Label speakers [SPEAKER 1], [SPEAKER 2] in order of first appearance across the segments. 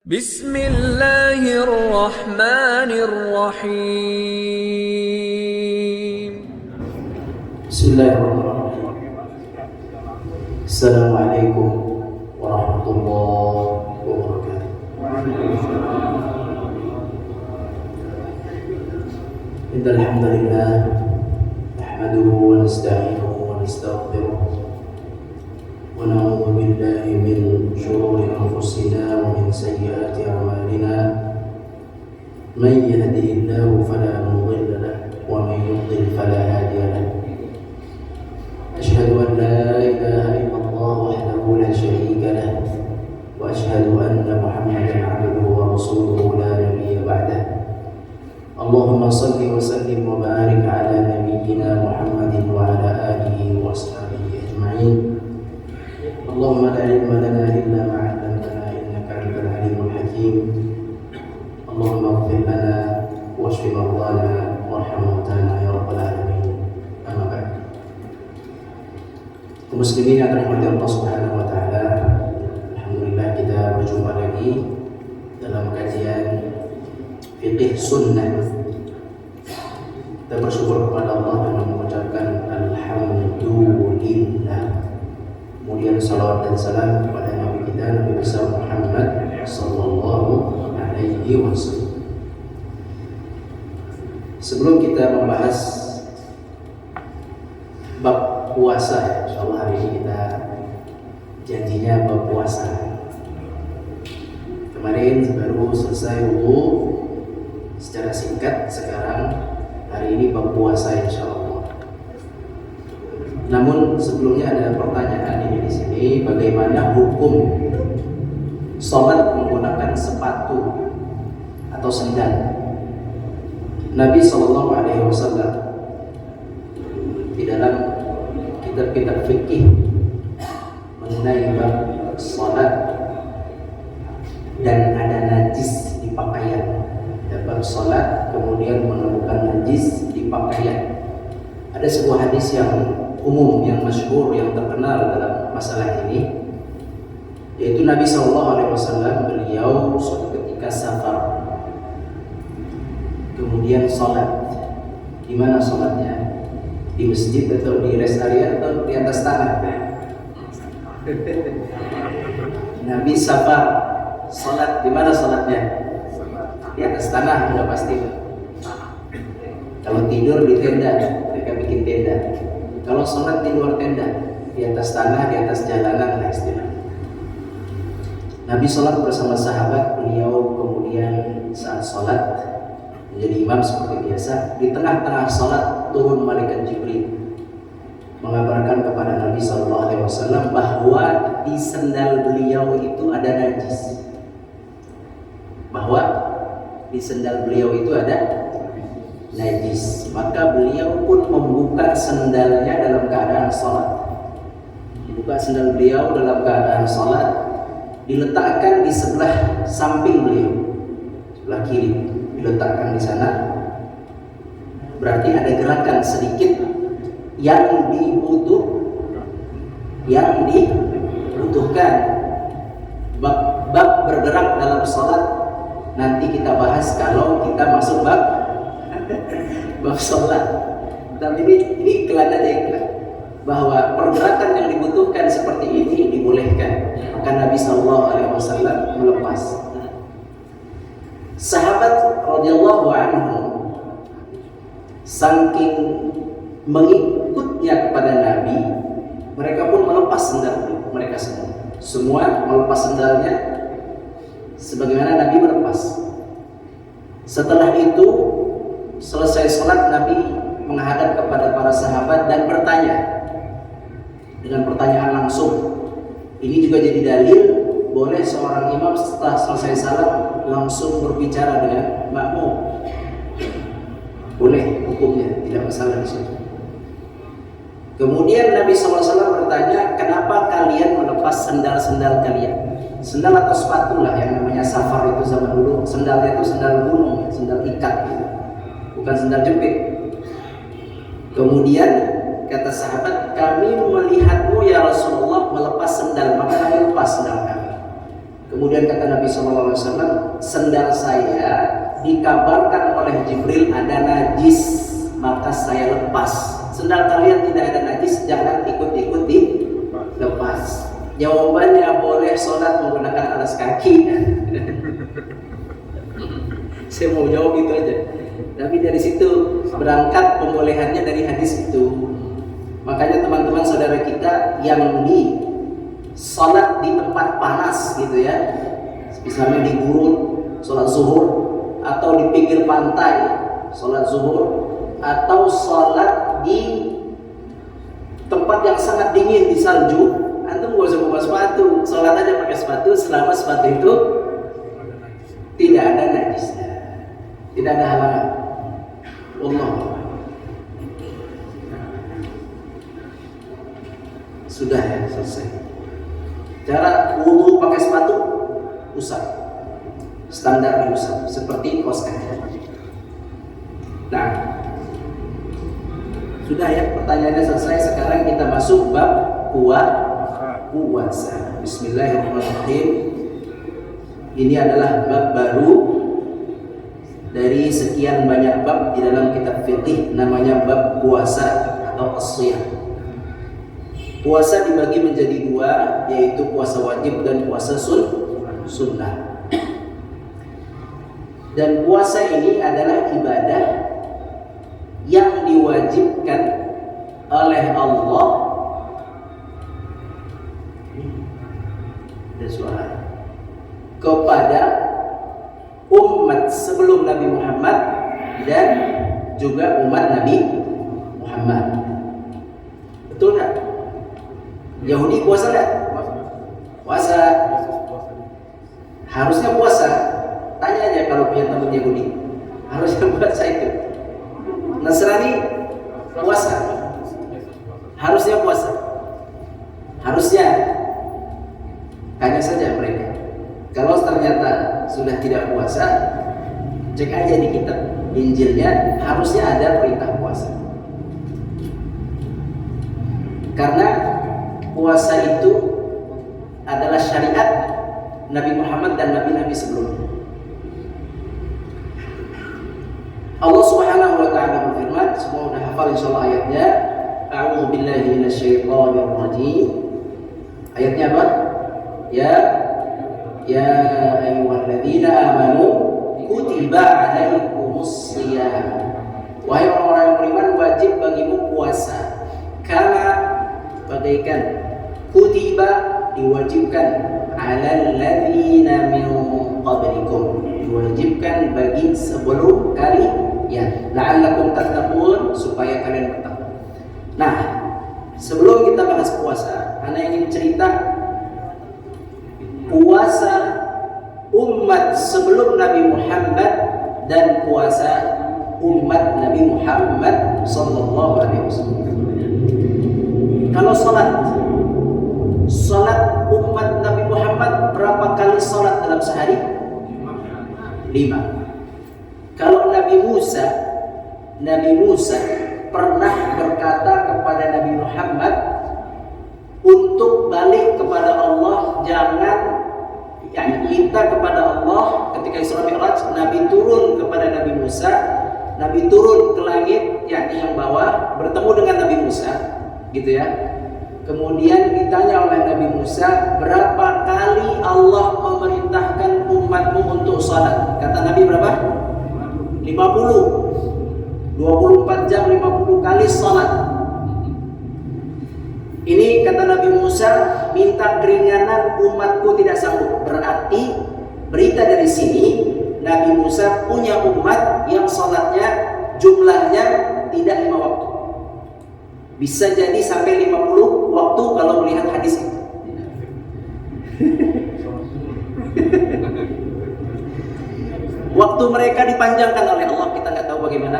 [SPEAKER 1] Bismillahirrahmanirrahim.
[SPEAKER 2] Bismillahirrahmanirrahim. Assalamualaikum warahmatullahi wabarakatuh. Innal hamdalillah nahmaduhu wa nasta'inuhu wa nastaghfiruh wa na'udzu billahi min shururi anfusina wa min sayyiati a'malina. Man yahdihillahu fala mudilla lahu wa man yudlil fala hadiya lahu. أشهد أن لا إله إلا الله وحده لا شريك له وأشهد أن محمدا عبده ورسوله لا نبي بعده. اللهم صل وسلم وبارك على نبينا محمد وعلى آله وأصحابه أجمعين. اللهم لا علم لنا إلا ما علمتنا إنك أنت العليم الحكيم. اللهم اغفر لنا واشف مرضانا وارحم موتانا يا رب العالمين. أما بعد. Muslimin yang dirahmati Allah Subhanahu wa taala, alhamdulillah kita berjumpa lagi dalam kajian fiqh sunnah. Kita bersyukur kepada Allah dengan mengucapkan alhamdulillah. Kemudian salawat dan salam kepada Nabi kita, Nabi besar Muhammad sallallahu alaihi wasallam. Sebelum kita membahas bab puasa, insyaallah hari ini kita janjinya bab puasa. Kemarin baru selesai wudu secara singkat, sekarang hari ini bab puasa insyaallah. Namun sebelumnya ada pertanyaan ini di sini, bagaimana hukum sholat menggunakan sepatu atau sendal? Nabi SAW di dalam kitab-kitab fikih mengenai bab salat dan ada najis di pakaian. Ada bab salat kemudian menemukan najis di pakaian. Ada sebuah hadis yang umum, yang masyhur, yang terkenal dalam masalah ini, yaitu Nabi SAW beliau suatu ketika safar, kemudian salat. Di mana salatnya? Di masjid atau di rest area atau di atas tanah? Nabi safar, salat di mana salatnya? Di atas tanah, sudah pasti. Kalau tidur di tenda, mereka bikin tenda. Kalau salat di luar tenda, di atas tanah, di atas jalanan lah istilahnya. Nabi salat bersama sahabat, beliau kemudian saat salat menjadi imam seperti biasa. Di tengah-tengah salat turun malaikat Jibril mengabarkan kepada Nabi SAW bahwa di sendal beliau itu ada najis. Bahwa di sendal beliau itu ada najis. Maka beliau pun membuka sendalnya dalam keadaan salat. Dibuka sendal beliau dalam keadaan salat, diletakkan di sebelah samping beliau, sebelah kiri, diletakkan di sana. Berarti ada gerakan sedikit yang dibutuhkan. Bab bergerak dalam salat nanti kita bahas kalau kita masuk bab salat. Tapi ini iklan aja, iklan bahwa pergerakan yang dibutuhkan seperti ini dibolehkan. Maka Nabi SAW melepas. Sahabat radhiyallahu anhum saking mengikutnya kepada Nabi, mereka pun melepas sendal mereka semua melepas sendalnya sebagaimana Nabi melepas. Setelah itu selesai salat, Nabi menghadap kepada para sahabat dan bertanya dengan pertanyaan langsung. Ini juga jadi dalil boleh seorang imam setelah selesai salat langsung berbicara dengan makmum. Boleh hukumnya, tidak masalah di situ. Kemudian Nabi SAW bertanya, kenapa kalian melepas sendal-sendal kalian? Sendal atau sepatu lah yang namanya safar itu zaman dulu. Sendalnya itu sendal gunung, sendal ikat gitu. Bukan sendal jepit. Kemudian kata sahabat, kami melihatmu ya Rasulullah melepas sendal, maka kami lepas sendal kami. Kemudian kata Nabi SAW, sendal saya dikabarkan oleh Jibril ada najis, maka saya lepas. Sendal kalian tidak ada najis, jangan ikut-ikut dilepas. Jawabannya boleh sholat menggunakan alas kaki. Saya mau jawab itu aja. Tapi dari situ berangkat pembolehannya dari hadis itu. Makanya teman-teman saudara kita yang di sholat di tempat panas gitu ya, misalnya di gurun sholat zuhur, atau di pinggir pantai sholat zuhur, atau sholat di tempat yang sangat dingin di salju, antum gak usah bawa sepatu, sholat aja pakai sepatu selama sepatu itu tidak ada najisnya, tidak ada halangan. Allah sudah ya, selesai. Cara wudu pakai sepatu, usap, standar diusap seperti kaos kaki. Nah, sudah ya, pertanyaannya selesai. Sekarang kita masuk bab puasa. Bismillahirrahmanirrahim. Ini adalah bab baru dari sekian banyak bab di dalam kitab fiqih, namanya bab puasa atau as-shiyam. Puasa dibagi menjadi dua, yaitu puasa wajib dan puasa sunnah. Dan puasa ini adalah ibadah yang diwajibkan oleh Allah. Ada suara kepada umat sebelum Nabi Muhammad dan juga umat Nabi Muhammad. Betul nggak? Yahudi puasa nggak? Puasa. Harusnya puasa. Tanya aja kalau punya teman Yahudi. Harusnya puasa itu. Nasrani puasa. Harusnya puasa. Harusnya. Tanya saja mereka. Kalau ternyata sudah tidak puasa, cek aja di kitab Injilnya, harusnya ada perintah puasa. Karena puasa itu adalah syariat Nabi Muhammad dan nabi-nabi sebelumnya. Allah Subhanahu wa taala berfirman, semua udah hafal insyaallah ayatnya. A'udzu billahi minasyaitonir rajim. Ayatnya apa? Ya ayyuhalladzina amanu kutiba alaikumus shiyam. Wahai orang-orang yang beriman, wajib bagimu puasa. Kama bagaikan kutiba diwajibkan alal ladzina min qablikum, diwajibkan bagi sebelum kalian, la'allakum tattaqun, supaya kalian bertakwa. Nah, sebelum kita bahas puasa, ana ingin cerita puasa umat sebelum Nabi Muhammad dan puasa umat Nabi Muhammad sallallahu alaihi wasallam. Kalau salat umat Nabi Muhammad berapa kali salat dalam sehari? 5. Kalau Nabi Musa pernah berkata kepada Nabi Muhammad untuk balik kepada Allah, jangan minta kepada Allah. Ketika Isra Mi'raj, Nabi turun kepada Nabi Musa, Nabi turun ke langit, yang bawah, bertemu dengan Nabi Musa, gitu ya. Kemudian ditanya oleh Nabi Musa, berapa kali Allah memerintahkan umatmu untuk salat? Kata Nabi berapa? 50. 24 jam 50 kali salat. Ini kata Nabi Musa, minta keringanan, umatku tidak sanggup. Berarti berita dari sini, Nabi Musa punya umat yang salatnya jumlahnya tidak 5 waktu. Bisa jadi sampai 50 waktu kalau melihat hadis itu. Waktu mereka dipanjangkan oleh Allah, kita nggak tahu bagaimana.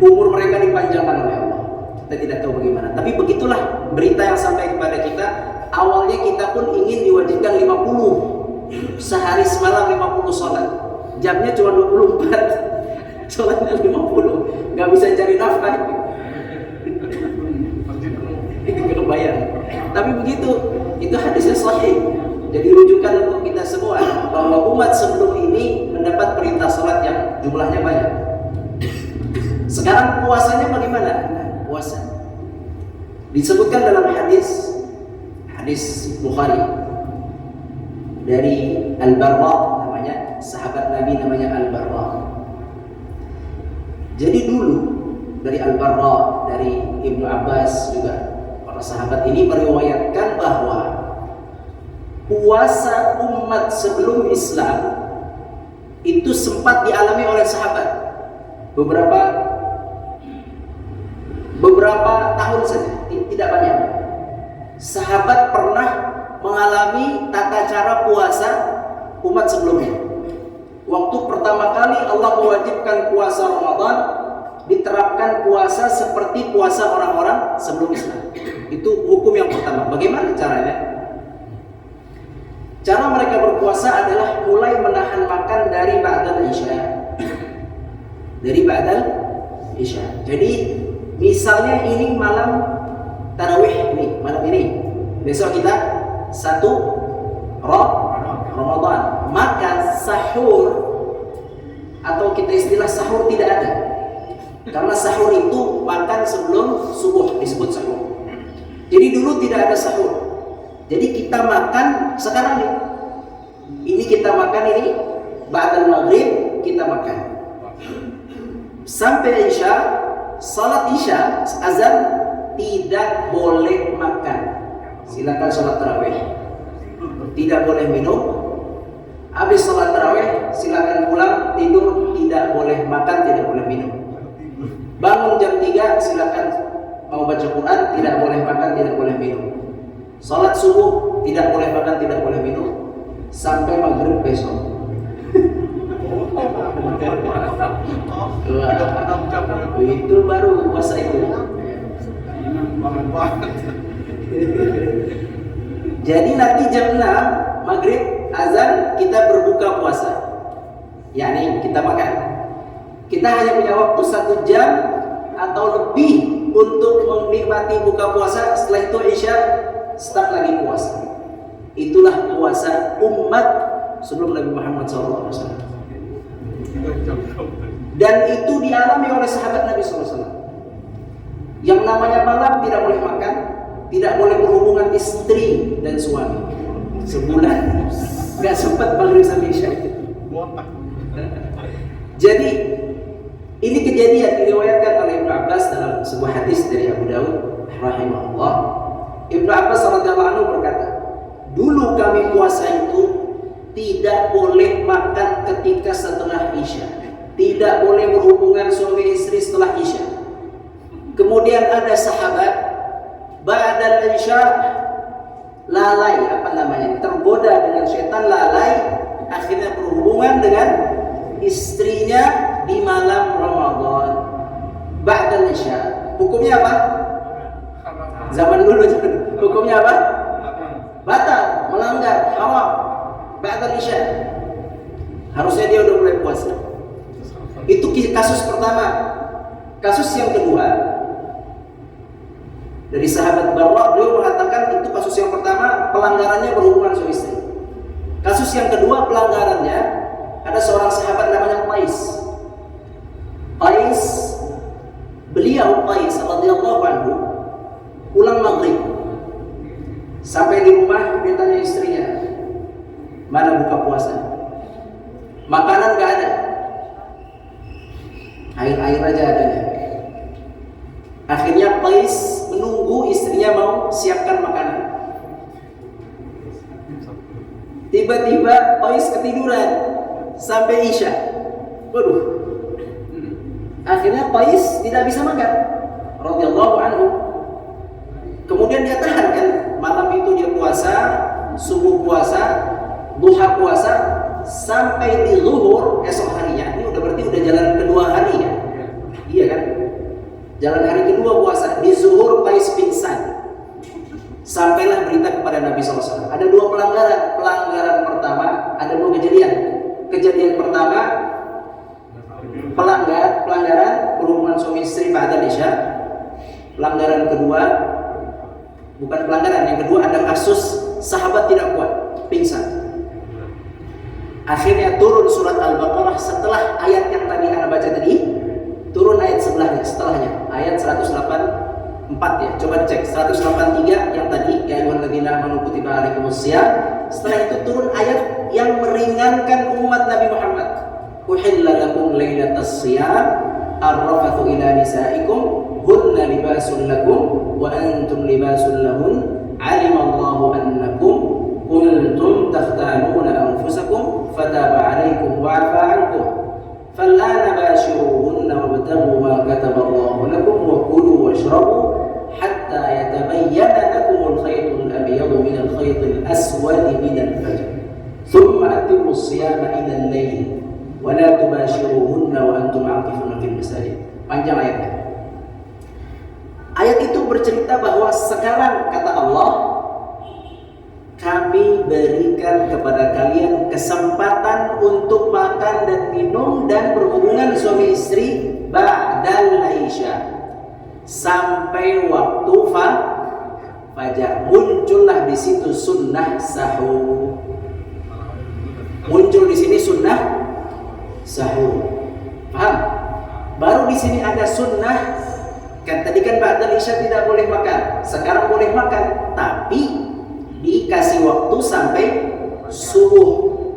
[SPEAKER 2] Umur mereka dipanjangkan oleh Allah, kita tidak tahu bagaimana. Tapi begitulah berita yang sampai kepada kita. Awalnya kita pun ingin diwajibkan 50 sehari semalam 50 sholat. Jamnya cuma 24, sholatnya 50, nggak bisa cari nafkah. Itu kebayang. Tapi begitu, itu hadisnya sahih. Jadi rujukan untuk kita semua bahwa umat sebelum ini mendapat perintah salat yang jumlahnya banyak. Sekarang puasanya bagaimana? Puasa disebutkan dalam hadis Bukhari dari Al-Barra, namanya sahabat Nabi, namanya Al-Barra. Jadi dulu dari Al-Barra, dari Ibnu Abbas juga, para sahabat ini meriwayatkan bahwa puasa umat sebelum Islam itu sempat dialami oleh sahabat beberapa tahun saja, tidak banyak. Sahabat pernah mengalami tata cara puasa umat sebelumnya. Waktu pertama kali Allah mewajibkan puasa Ramadan, diterapkan puasa seperti puasa orang-orang sebelum Islam. Itu hukum yang pertama. Bagaimana caranya? Cara mereka berpuasa adalah mulai menahan makan dari ba'dal Isya. Jadi misalnya ini malam tarawih, malam ini, besok kita 1 Ramadan, maka sahur atau kita istilah sahur tidak ada, karena sahur itu makan sebelum subuh, disebut sahur. Jadi dulu tidak ada sahur. Jadi kita makan sekarang nih. Ini kita makan ini ba'dal maghrib kita makan. Sampai Isya, salat Isya, azan tidak boleh makan. Silakan salat tarawih. Tidak boleh minum. Habis salat tarawih silakan pulang tidur, tidak boleh makan, tidak boleh minum. Bangun jam 3 silakan mau baca Quran, tidak boleh makan, tidak boleh minum. Salat subuh tidak boleh makan, tidak boleh minum sampai maghrib besok. Itu baru puasa itu. Jadi nanti jam 6 maghrib azan kita berbuka puasa, yakni kita makan. Kita hanya punya waktu 1 jam atau lebih untuk menikmati buka puasa. Setelah itu Isya start lagi puasa. Itulah puasa umat sebelum Nabi Muhammad SAW. Dan itu dialami oleh sahabat Nabi SAW. Yang namanya malam tidak boleh makan, tidak boleh berhubungan istri dan suami sebulan. Gak sempat maghrib sampai Isya. Jadi ini kejadian diriwayatkan oleh Ibnu Abbas dalam sebuah hadis dari Abu Daud rahimahullah. Ibnu Abbas radhiyallahu anhu berkata, dulu kami puasa itu tidak boleh makan ketika setelah Isya, tidak boleh berhubungan suami istri setelah Isya. Kemudian ada sahabat ba'dal Isya lalai, tergoda dengan setan, lalai, akhirnya berhubungan dengan istrinya di malam Ramadan ba'dal Isya. Hukumnya apa? Zaman dulu hukumnya apa? Batal, melanggar, haram. Ba'dal Isya. Harusnya dia udah mulai puasa. Itu kasus pertama. Kasus yang kedua dari sahabat Barra, beliau mengatakan itu kasus yang pertama pelanggarannya berhubungan suami istri. Kasus yang kedua pelanggarannya ada seorang sahabat namanya Qais, beliau Qais radhiyallahu anhu pulang maghrib, sampai di rumah dia tanya istrinya, mana buka puasa? Makanan gak ada, air aja adanya. Akhirnya Qais menunggu istrinya mau siapkan makanan. Tiba-tiba Qais ketiduran sampai Isya. Waduh. Akhirnya Qais tidak bisa makan radhiyallahu anhu. Kemudian dia tahan kan, malam itu dia puasa, subuh puasa, duha puasa, sampai di zuhur esok harinya. Ini berarti udah jalan kedua hari ya. Iya kan? Jalan hari kedua puasa, di zuhur Qais pingsan. Sampailah berita kepada Nabi SAW. Ada 2 pelanggaran. Pelanggaran pertama, ada 2 kejadian. Kejadian pertama, pelanggaran berhubungan suami istri ba'dal Isya. Pelanggaran kedua, bukan pelanggaran, yang kedua ada kasus sahabat tidak kuat. pingsan. Akhirnya turun surat Al-Baqarah setelah ayat yang tadi Anda baca tadi, turun ayat sebelahnya, setelahnya ayat 184 ya. Coba cek 183 yang tadi, ya ayyuhalladzina amanu kutiba alaikumusiyam. Setelah itu turun ayat yang meringankan umat Nabi Muhammad. Uhilla lakum lailatas shiyam arrafathu ila nisaikum hunna libasun lakum wa antum libasun lahun alimallahu annakum kuntum takhtanuna anfusakum fataba alaikum wa'afa ankum fal'ana bashiruhunna wabtaghu ma kataballahu lakum wa kulu washrabu hatta yatabayyana lakumul khaytul abyadu minal khaytil aswadi minal fajr thumma atimmus siyama ila al-layl wa la tubashiruhunna wa antum aqifuna fil masajid. Panjang ayatnya. Ayat itu bercerita bahwa sekarang kata Allah, kami berikan kepada kalian kesempatan untuk makan dan minum dan berhubungan suami istri ba'dal isya sampai waktu fajar. Muncullah di situ sunnah sahur. Muncul di sini sunnah sahur. Paham? Baru di sini ada sunnah. Kan tadi kan ba'dal isya tidak boleh makan. Sekarang boleh makan, tapi dikasih waktu sampai subuh.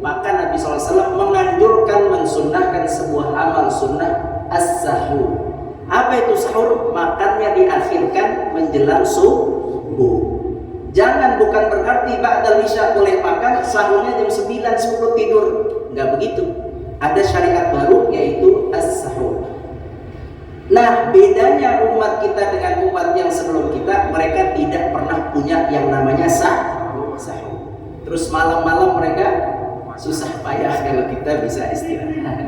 [SPEAKER 2] Maka Nabi SAW menganjurkan, mensunnahkan sebuah amal sunnah as-sahur. Apa itu sahur? Makannya diakhirkan menjelang subuh. Jangan, bukan berarti ba'dal isya boleh makan, sahurnya jam 9, 10 tidur. Enggak begitu. Ada syariat baru yaitu as-sahur. Nah, bedanya umat kita dengan umat yang sebelum kita, mereka tidak pernah punya yang namanya sahur. Terus malam-malam mereka susah payah kalau kita bisa istirahat.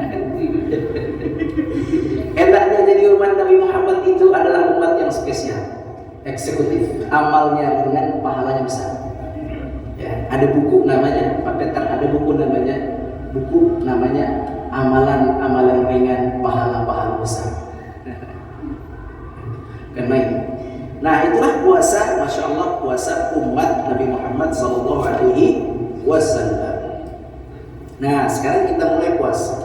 [SPEAKER 2] Enaknya jadi umat Nabi Muhammad itu adalah umat yang spesial, eksekutif, amalnya ringan, pahalanya besar. Ya, ada buku namanya, Pak Peter, ada buku namanya amalan-amalan ringan, pahala-pahala besar. Nah, itulah puasa, masya Allah, puasa umat Nabi Muhammad SAW. Nah, sekarang kita mulai puasa.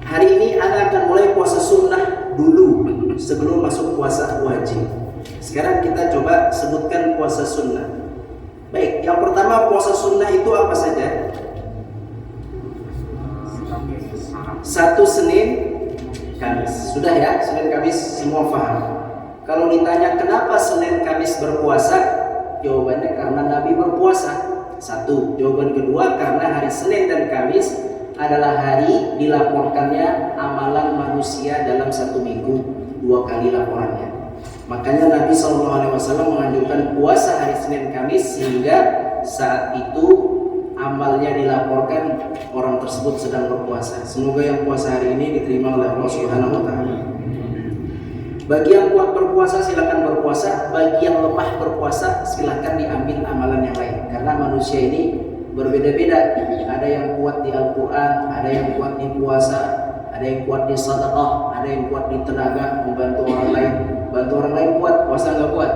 [SPEAKER 2] Hari ini Anda akan mulai puasa sunnah dulu sebelum masuk puasa wajib. Sekarang kita coba sebutkan puasa sunnah. Baik, yang pertama, puasa sunnah itu apa saja? Satu Senin Kamis. Sudah ya, Senin Kamis semua paham. Kalau ditanya kenapa Senin Kamis berpuasa, jawabannya karena Nabi berpuasa. Satu. Jawaban kedua, karena hari Senin dan Kamis adalah hari dilaporkannya amalan manusia dalam satu minggu, 2 kali laporannya. Makanya Nabi SAW menganjurkan puasa hari Senin Kamis, sehingga saat itu amalnya dilaporkan orang tersebut sedang berpuasa. Semoga yang puasa hari ini diterima oleh Allah Subhanahu wa Ta'ala. Bagi yang kuat berpuasa silakan berpuasa, bagi yang lemah berpuasa silakan diambil amalan yang lain. Karena manusia ini berbeda-beda. Ada yang kuat di Al-Quran, ada yang kuat di puasa, ada yang kuat di sedekah, ada yang kuat di tenaga membantu orang lain. Bantu orang lain kuat, puasa nggak kuat.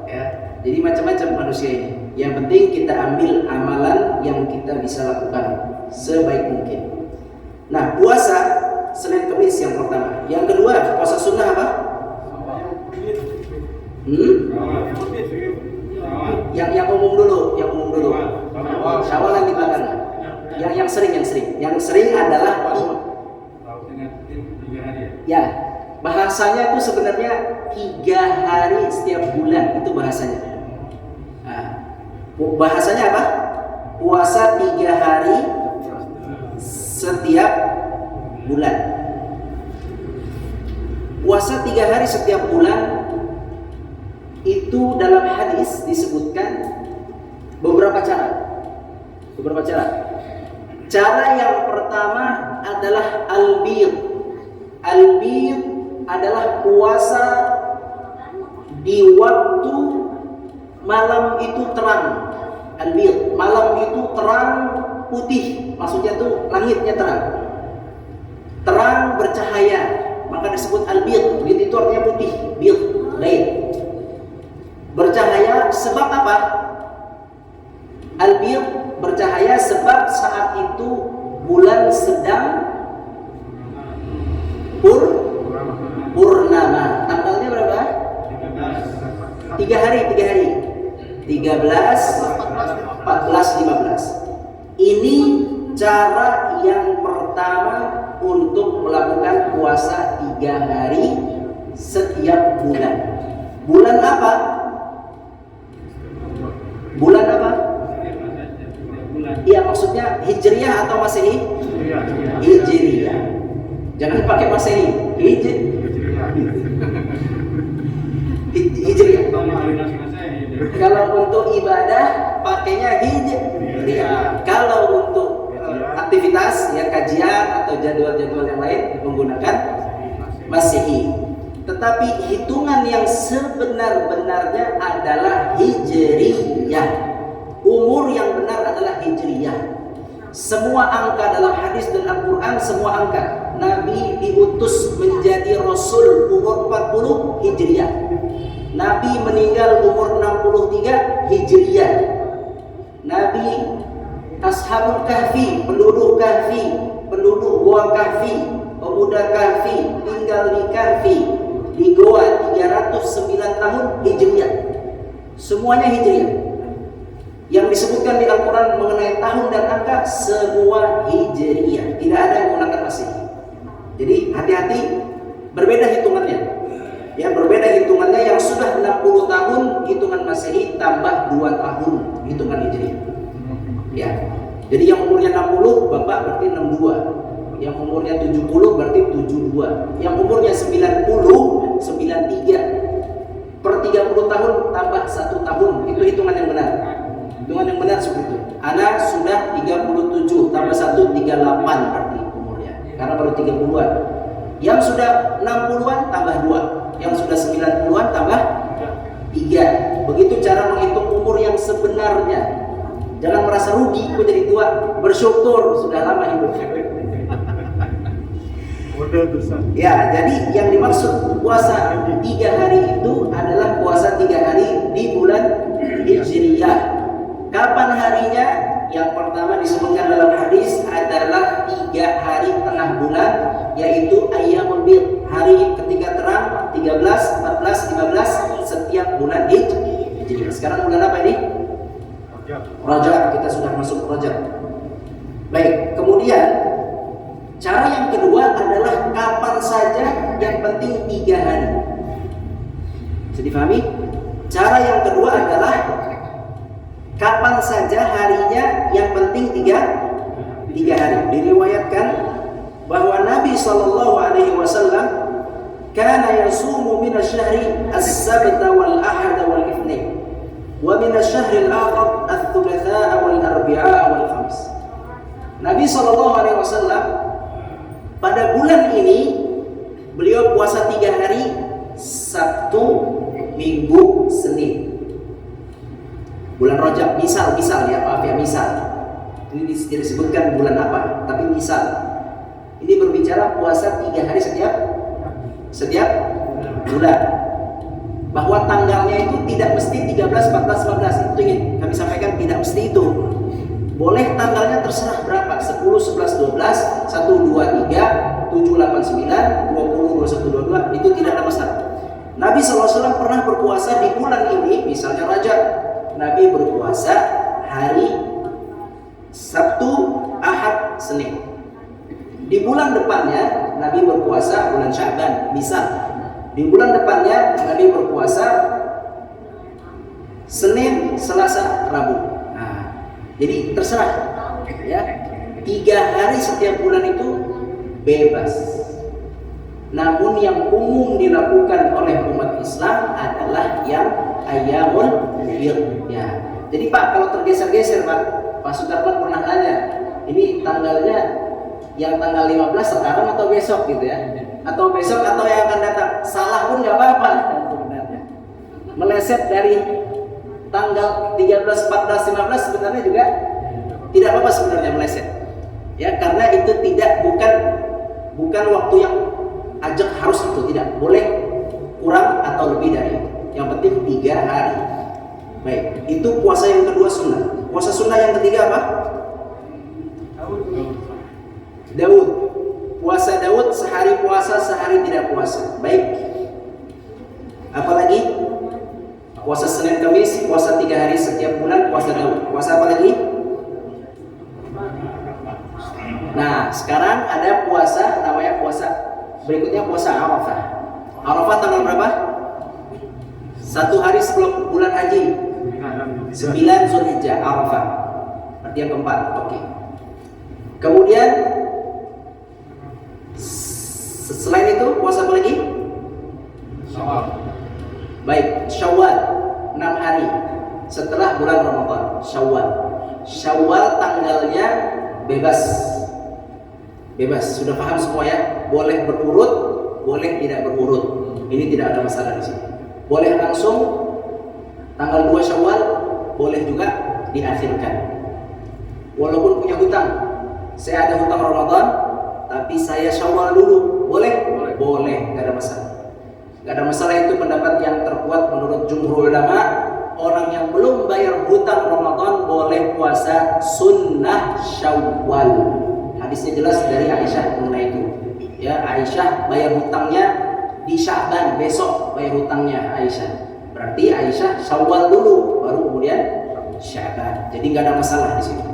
[SPEAKER 2] Ya, jadi macam-macam manusia ini. Yang penting kita ambil amalan yang kita bisa lakukan sebaik mungkin. Nah, puasa Senin Kamis yang pertama. Yang kedua, puasa sunnah apa? Yang umum dulu, Syawal yang di belakang. Yang sering adalah ya, bahasanya itu sebenarnya 3 hari setiap bulan, itu bahasanya. Nah, bahasanya apa? Puasa 3 hari setiap bulan. Puasa 3 hari setiap bulan itu dalam hadis disebutkan beberapa cara. Cara yang pertama adalah al-bid. Al-bid adalah puasa di waktu malam itu terang. Al-bid, malam itu terang putih, maksudnya tuh langitnya terang. Terang bercahaya, maka disebut al-bid. Bid itu artinya putih, bid, lain. Bercahaya sebab apa? Al-bid bercahaya sebab saat itu bulan sedang purnama. Tanggalnya berapa? 3 hari. 13, 14, 15. Ini cara yang pertama untuk melakukan puasa 3 hari setiap bulan. Bulan apa? Bulan apa? Iya, maksudnya Hijriyah atau Masehi? Hijriyah. Jangan pakai Masehi. Hijriyah. Kalau untuk ibadah pakainya Hijriyah. Kalau untuk aktivitas ya kajian atau jadwal-jadwal yang lain menggunakan Masehi. Tetapi hitungan yang sebenar-benarnya adalah Hijriyah. Umur yang benar adalah Hijriyah. Semua angka dalam hadis dan Al-Quran, semua angka. Nabi diutus menjadi Rasul umur 40 Hijriyah. Nabi meninggal umur 63 Hijriyah. Nabi Ashabul Kahfi, penduduk Gua Kahfi, pemuda Kahfi, tinggal di Kahfi, di Goa 309 tahun Hijriyah. Semuanya Hijriyah. Yang disebutkan di Al-Quran mengenai tahun dan angka semua Hijriyah, tidak ada yang menggunakan Masehi. Jadi hati-hati, berbeda hitungannya. Ya, berbeda hitungannya. Yang sudah 60 tahun hitungan Masehi tambah 2 tahun hitungan Hijriyah. Ya. Jadi yang umurnya 60 Bapak berarti 62. Yang umurnya 70 berarti 72. Yang umurnya 90 93. Per 30 tahun tambah 1 tahun. Itu hitungan yang benar. Hitungan yang benar seperti itu. Anak sudah 37 tambah 1 38 berarti umurnya. Karena baru 30-an. Yang sudah 60-an tambah 2. Yang sudah 90-an tambah 3. Begitu cara menghitung umur yang sebenarnya. Jangan merasa rugi kok jadi tua. Bersyukur sudah lama hidup. Ya, jadi yang dimaksud puasa 3 hari itu adalah puasa 3 hari di bulan Hijriyah. Kapan harinya? Yang pertama disebutkan dalam hadis adalah 3 hari tengah bulan, yaitu Ayyamul Bid, hari ketika terang, 13, 14, 15 setiap bulan Hijriyah. Sekarang bulan apa ini? Rajab. Kita sudah masuk Rajab. Baik, kemudian cara yang kedua adalah kapan saja, yang penting 3 hari. Bisa difahami? Cara yang kedua adalah kapan saja harinya, yang penting 3 hari. Diriwayatkan bahwa Nabi SAW kana yasumu min asy-syahri as-sabta wal ahad wal itsnain wa min asy-syahri al-akhar ats-tsulatsa wal arbi'a wal khamis. Nabi SAW pada bulan ini beliau puasa 3 hari, Sabtu, Minggu, Senin. Bulan Rajab, misal ya, maaf ya, misal. Ini tidak disebutkan bulan apa, tapi misal. Ini berbicara puasa 3 hari setiap bulan. Bahwa tanggalnya itu tidak mesti 13, 14, 15. Itu ingin kami sampaikan, tidak mesti itu. Boleh tanggalnya terserah berapa, 10, 11, 12, 1, 2, 3, 7, 8, 9, 20, 21, 22. Itu tidak ada masalah. Nabi SAW pernah berpuasa di bulan ini, misalnya Rajab. Nabi berpuasa hari Sabtu, Ahad, Senin. Di bulan depannya Nabi berpuasa bulan Sya'ban, misal. Di bulan depannya Nabi berpuasa Senin, Selasa, Rabu. Nah, jadi terserah ya. 3 hari setiap bulan itu bebas. Namun yang umum dilakukan oleh umat Islam adalah yang Ayyamul Bid. Ya. Jadi Pak, kalau tergeser-geser Pak Sudarman pernah nanya, ini tanggalnya yang tanggal 15 sekarang atau besok gitu ya? Atau besok atau yang akan datang? Salah pun nggak apa-apa sebenarnya. Meleset dari tanggal 13, 14, 15 sebenarnya juga tidak apa-apa sebenarnya meleset. Ya, karena itu bukan waktu yang ajak harus itu, tidak boleh kurang atau lebih dari itu. Yang penting 3 hari. Baik, itu puasa yang kedua sunnah. Puasa sunnah yang ketiga apa? Daud. Puasa Daud, sehari puasa, sehari tidak puasa. Baik. Apalagi? Puasa Senin Kamis, puasa 3 hari setiap bulan, puasa Daud. Puasa apa lagi? Nah, sekarang ada puasa namanya puasa berikutnya, puasa Arafah. Arafah tanggal berapa? 1 hari sebelum bulan haji. 9 Zulhijjah, Arafah. Berarti yang keempat. Oke. Kemudian selain itu puasa apa lagi? Baik, Syawal 6 hari setelah bulan Ramadan. Syawal tanggalnya bebas. Sudah paham semua ya? Boleh berurut, boleh tidak berurut. Ini tidak ada masalah di sini. Boleh langsung tanggal 2 Syawal, boleh juga diakhirkan. Walaupun punya hutang. Saya ada hutang Ramadan, tapi saya Syawal dulu. Boleh? Boleh, enggak ada masalah. Gak ada masalah, itu pendapat yang terkuat menurut jumhur ulama. Orang yang belum bayar hutang Ramadan boleh puasa sunnah Syawal. Hadisnya jelas dari Aisyah mengenai itu. Ya, Aisyah bayar hutangnya di Sya'ban, besok bayar hutangnya Aisyah. Berarti Aisyah Syawal dulu, baru kemudian Sya'ban. Jadi gak ada masalah di situ.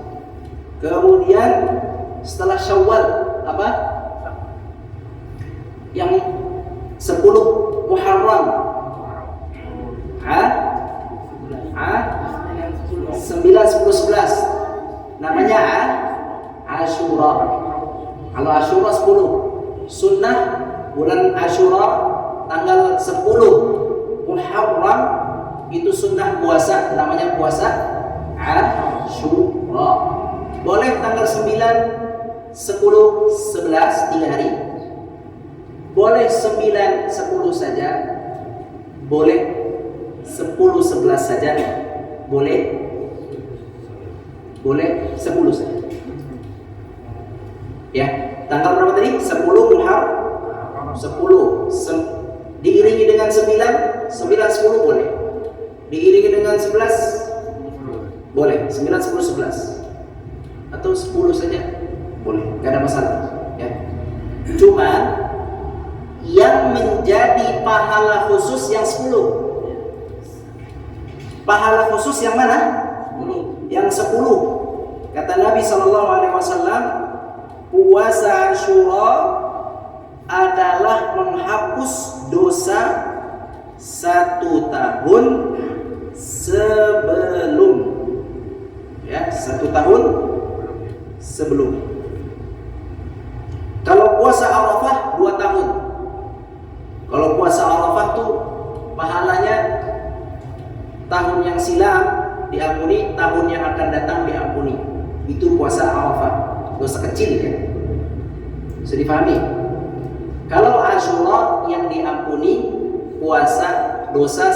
[SPEAKER 2] Kemudian setelah Syawal apa? Yang 10 Muharram, 9, 10, 11 namanya Ashura. Kalau Ashura 10, sunnah bulan Ashura tanggal 10 Muharram itu sunnah puasa, namanya puasa Ashura. Boleh tanggal 9, 10, 11 3 hari. Boleh 9, 10 saja. Boleh 10, 11 saja. Boleh 10 saja. Ya, tanggal berapa tadi? 10 Muharram. 10 diiringi dengan 9, 10 boleh. Diiringi dengan 11 boleh. 9, 10, 11 atau 10 saja boleh, gak ada masalah ya. Cuma yang menjadi pahala khusus yang 10. Pahala khusus yang mana? Yang 10. Kata Nabi SAW, puasa Ashura adalah menghapus dosa 1 tahun sebelum. Ya, 1 tahun sebelum. Kalau puasa Arafah 2 tahun. Kalau puasa Arafah tuh pahalanya tahun yang silam diampuni, tahun yang akan datang diampuni. Itu puasa Arafah. Dosa kecil ya. Bisa difahami? Kalau Ashura yang diampuni puasa dosa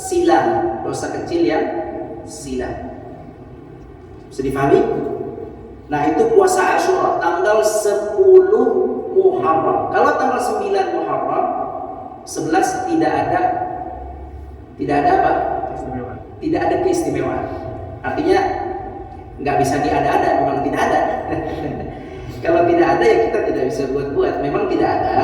[SPEAKER 2] silam, dosa kecil yang silam. Bisa difahami? Nah, itu puasa Ashura tanggal 10 Muharram. Kalau tanggal 9 Muharram 11 tidak ada apa? Tidak ada keistimewaan. Artinya nggak bisa diada-ada, memang tidak ada. Kalau tidak ada ya kita tidak bisa buat-buat. Memang tidak ada,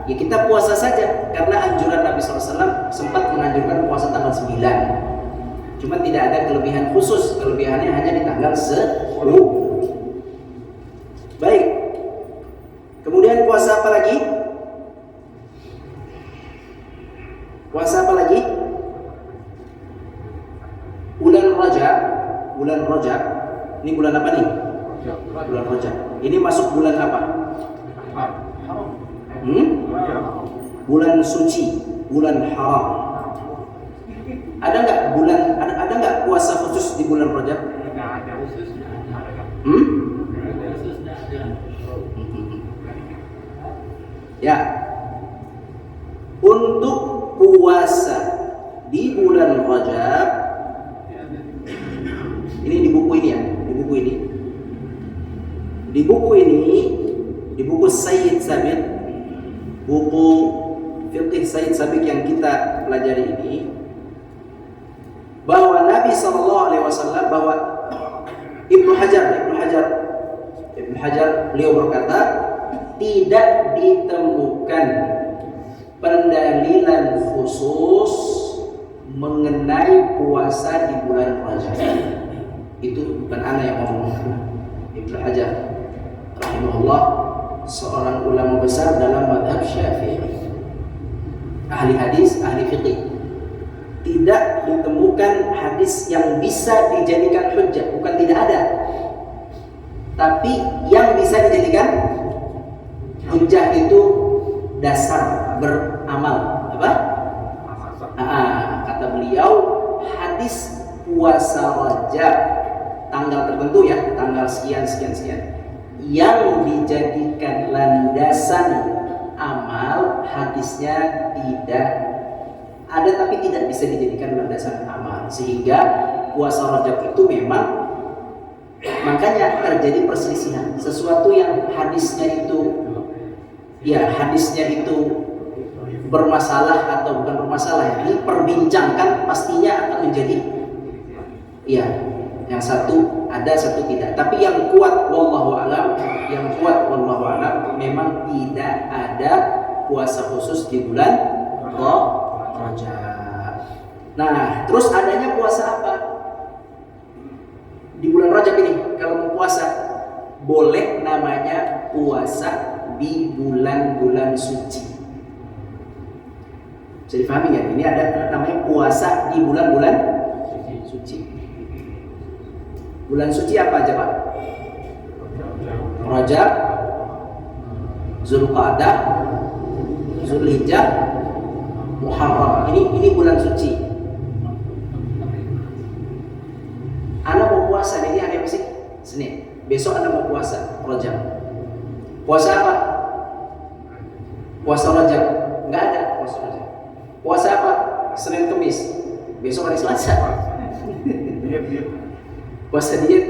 [SPEAKER 2] ya kita puasa saja. Karena anjuran Nabi SAW sempat menganjurkan puasa tanggal 9. Cuma tidak ada kelebihan khusus. Kelebihannya hanya di tanggal 10. Baik. Kemudian puasa apa lagi? Puasa apa lagi? Bulan Rajab. Ini bulan apa nih? Bulan Rajab. Ini masuk bulan apa? Bulan suci, bulan haram. Ada nggak puasa khusus di bulan Rajab? Ya. Untuk puasa di bulan Rajab, ini di buku ini ya, di buku Sayyid Sabiq, buku fiqh Sayyid Sabiq yang kita pelajari ini, bahwa Nabi SAW, bahwa Ibnu Hajar beliau berkata, tidak ditemukan pendalilan khusus mengenai puasa di bulan Rajab. Itu bukan ana yang ngomong, Ibnu Hajar rahimahullah, seorang ulama besar dalam mazhab Syafi'i, ahli hadis, ahli fikih. Tidak ditemukan hadis yang bisa dijadikan hujjah, bukan tidak ada, tapi yang bisa dijadikan hujjah itu dasar beramal. Apa? Kata beliau, hadis puasa Rajab tanggal tertentu ya, tanggal sekian yang dijadikan landasan amal, hadisnya tidak ada, tapi tidak bisa dijadikan landasan amal. Sehingga puasa Rajab itu memang, makanya terjadi perselisihan. Sesuatu yang hadisnya itu bermasalah atau bukan bermasalah, ini perbincangkan, pastinya akan menjadi yang satu ada, satu tidak. Tapi yang kuat wallahu alam, memang tidak ada puasa khusus di bulan Rajab. Nah, terus adanya puasa apa di bulan Rajab ini? Kalau mau puasa, boleh namanya puasa di bulan-bulan suci. Bisa dipahami nggak? Ini ada namanya puasa di bulan-bulan suci. Bulan suci apa aja Pak? Rajab, Zulqa'dah, Zulhijjah, Muharram. Ini bulan suci. Anda mau puasa, ini hari apa sih? Senin. Besok Anda mau puasa Rajab. Puasa apa? Puasa Rajab. Enggak ada puasa Rajab. Puasa apa? Senin Kamis. Besok hari Selasa. Puasa diet.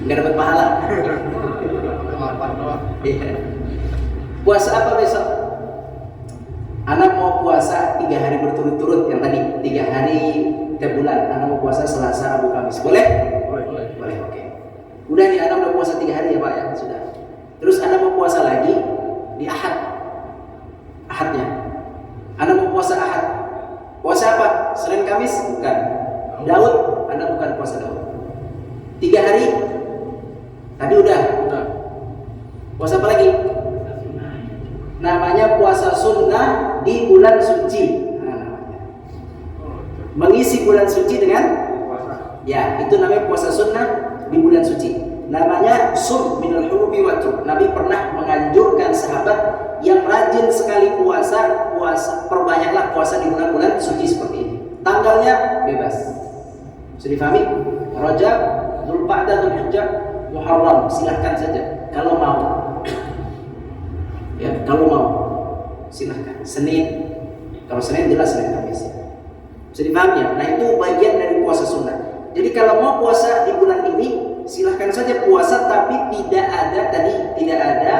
[SPEAKER 2] Enggak dapat pahala. Puasa apa besok? Anak mau puasa 3 hari berturut-turut, yang tadi 3 hari tiap bulan. Anak mau puasa Selasa, Rabu, Kamis. Boleh? Boleh, oke. Udah nih, anak udah puasa 3 hari ya Pak ya? Sudah. Terus anak mau puasa lagi di Ahadnya. Anak mau puasa Ahad. Puasa apa? Senin Kamis? Bukan. Daud? Anak bukan puasa Daud. 3 hari? Tadi udah. Puasa apa lagi? Namanya puasa sunnah di bulan suci. Mengisi bulan suci dengan itu namanya puasa sunnah di bulan suci. Namanya sum minal hurubi watu. Nabi pernah menganjurkan sahabat yang rajin sekali puasa, perbanyaklah puasa di bulan-bulan suci seperti ini. Tanggalnya bebas. Bisa difahami? Rajab, Zulqa'dah, Zulhijjah, Muharram, silahkan saja kalau mau. Ya, kalau mau silahkan. Senin, kalau Senin jelas Senin Kamis. Bisa dipahami ya? Nah, itu bagian dari puasa sunnah. Jadi kalau mau puasa di bulan ini, silahkan saja puasa, tapi tidak ada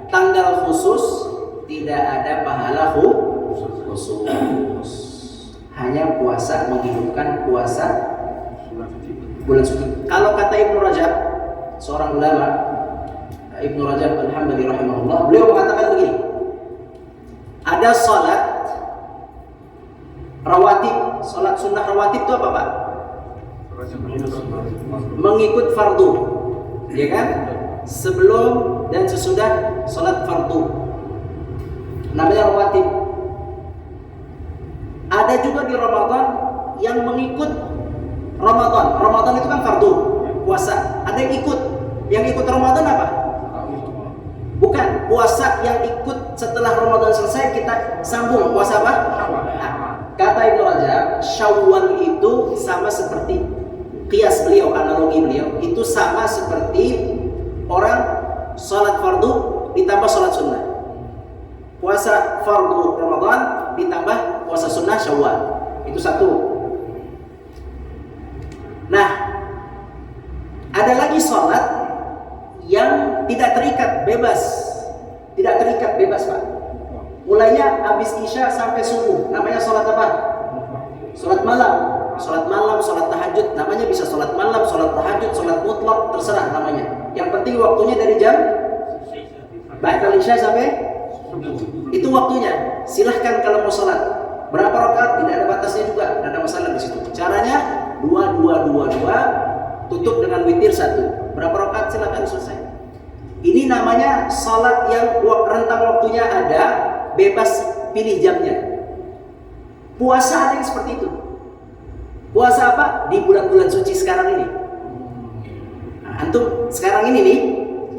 [SPEAKER 2] tanggal khusus, tidak ada pahala khusus. Hanya puasa, menghidupkan puasa bulan suci. Kalau kata Ibnu Rajab, seorang ulama, Ibnu Rajab Al-Hambali rahimahullah, beliau mengatakan begini, ada salat rawatib, salat sunnah rawatib itu apa Pak? Mengikut fardu, ya kan? Sebelum dan sesudah salat fardu, namanya rawatib. Ada juga di Ramadan yang mengikut Ramadan. Ramadan itu kan fardu, puasa. Ada yang ikut. Yang ikut Ramadan apa? Bukan, puasa yang ikut setelah Ramadan selesai kita sambung. Puasa apa? Kata Ibnu Rajab, Syawal itu sama seperti qiyas beliau, analogi beliau, itu sama seperti orang sholat fardu ditambah sholat sunnah. Puasa fardu Ramadan ditambah puasa sunnah Syawal. Itu satu. Nah, ada lagi sholat yang tidak terikat, bebas. Tidak terikat, bebas Pak. Mulainya habis Isya sampai subuh. Namanya sholat apa? Sholat malam. sholat malam, sholat tahajud, namanya bisa sholat malam, sholat tahajud, sholat mutlak, terserah namanya. Yang penting waktunya dari jam ba'dal isya sampai itu waktunya. Silahkan kalau mau sholat berapa rakaat, tidak ada batasnya juga, tidak ada masalah di situ. Caranya 2 tutup dengan witir 1. Berapa rakaat silahkan selesai. Ini namanya sholat yang rentang waktunya ada, bebas pilih jamnya. Puasa ada yang seperti itu. Puasa apa? Di bulan-bulan suci sekarang ini. Nah, antum sekarang ini nih,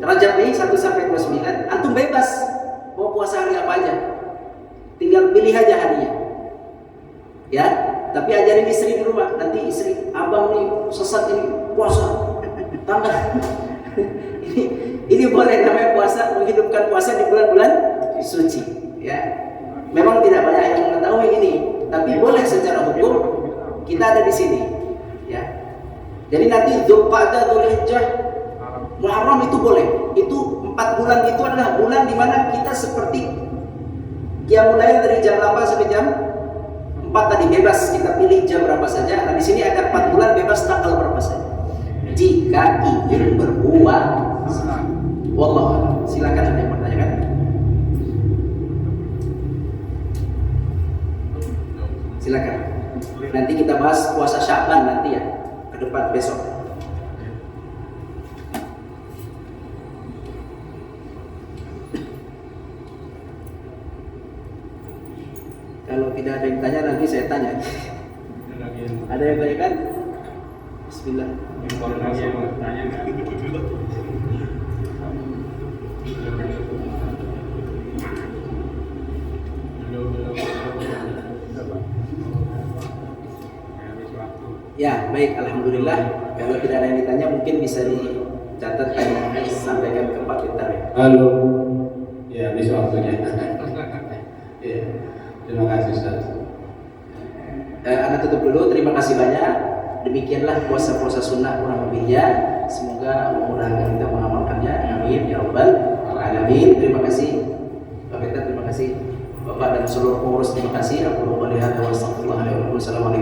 [SPEAKER 2] Rajab nih 1 sampai 29, antum bebas mau puasa hari apa aja. Tinggal pilih aja harinya. Ya, tapi ajarin istri di rumah. Nanti istri, abang nih sesat ini puasa. Tambah. ini boleh namanya puasa, menghidupkan puasa di bulan-bulan suci. Ya, memang tidak banyak yang mengetahui ini. Tapi boleh secara hukum kita ada di sini, ya. Jadi nanti Dzulqa'dah, Dzulhijjah, Muharram itu boleh. Itu 4 bulan itu adalah bulan di mana kita seperti qiyamul lail dari jam 8 sampai jam 4 tadi bebas kita pilih jam berapa saja. Nah di sini ada 4 bulan bebas tanggal berapa saja. Jika ingin berpuasa, wallahu silakan ada yang bertanya. Silakan. Nanti kita bahas puasa Sya'ban nanti ya, ke depan besok. Kalau tidak ada yang tanya nanti saya tanya. Ada yang tanya kan? Bismillah.
[SPEAKER 1] Ada yang mau tanya nggak?
[SPEAKER 2] Ya, baik, alhamdulillah. Kalau tidak ada yang ditanya mungkin bisa dicatat dan disampaikan ke Pak Peter ya.
[SPEAKER 3] Halo. Ya, bisa waktunya. Ya. Terima kasih Ustaz.
[SPEAKER 2] Anda tutup dulu, terima kasih banyak. Demikianlah puasa-puasa sunnah kurang lebihnya. Semoga Allah mudahkan kita mengamalkannya. Amin ya rabbal alamin. Terima kasih Pak Peter, terima kasih Bapak dan seluruh pengurus, terima kasih. Aku lupa lihat wa astagfirullah. Assalamualaikum.